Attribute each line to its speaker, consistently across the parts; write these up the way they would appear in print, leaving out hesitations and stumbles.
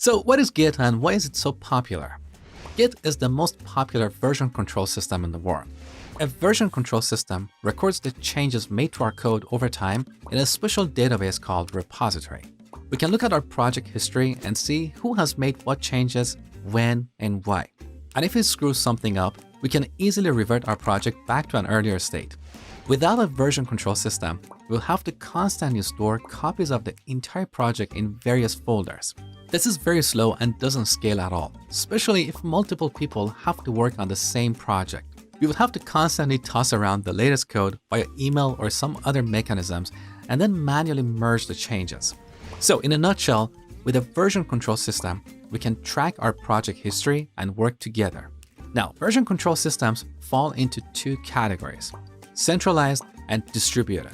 Speaker 1: So what is Git and why is it so popular? Git is the most popular version control system in the world. A version control system records the changes made to our code over time in a special database called repository. We can look at our project history and see who has made what changes, when, and why. And if we screw something up, we can easily revert our project back to an earlier state. Without a version control system, we'll have to constantly store copies of the entire project in various folders. This is very slow and doesn't scale at all, especially if multiple people have to work on the same project. We would have to constantly toss around the latest code via email or some other mechanisms and then manually merge the changes. So in a nutshell, with a version control system, we can track our project history and work together. Now, version control systems fall into two categories: centralized and distributed.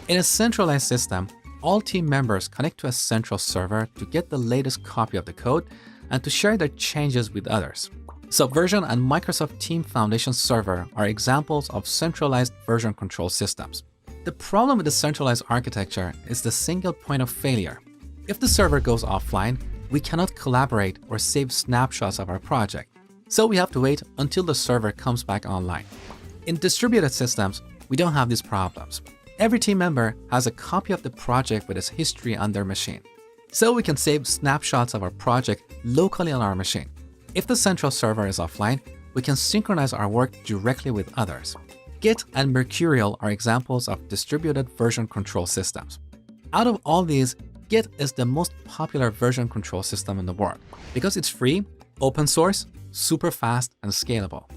Speaker 1: In a centralized system, all team members connect to a central server to get the latest copy of the code and to share their changes with others. Subversion and Microsoft Team Foundation Server are examples of centralized version control systems. The problem with the centralized architecture is the single point of failure. If the server goes offline, we cannot collaborate or save snapshots of our project, so we have to wait until the server comes back online. In distributed systems, we don't have these problems. Every team member has a copy of the project with its history on their machine, so we can save snapshots of our project locally on our machine. If the central server is offline, we can synchronize our work directly with others. Git and Mercurial are examples of distributed version control systems. Out of all these, Git is the most popular version control system in the world because it's free, open source, super fast, and scalable.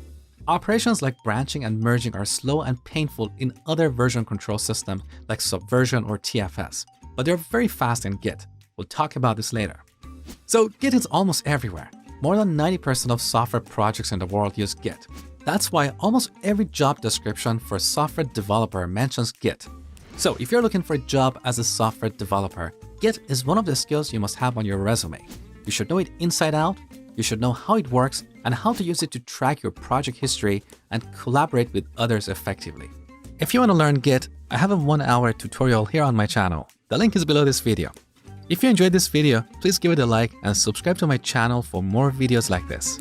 Speaker 1: Operations like branching and merging are slow and painful in other version control systems like Subversion or TFS, but they're very fast in Git. We'll talk about this later. So Git is almost everywhere. More than 90% of software projects in the world use Git. That's why almost every job description for a software developer mentions Git. So if you're looking for a job as a software developer, Git is one of the skills you must have on your resume. You should know it inside out, you should know how it works, and how to use it to track your project history and collaborate with others effectively. If you want to learn Git, I have a 1-hour tutorial here on my channel. The link is below this video. If you enjoyed this video, please give it a like and subscribe to my channel for more videos like this.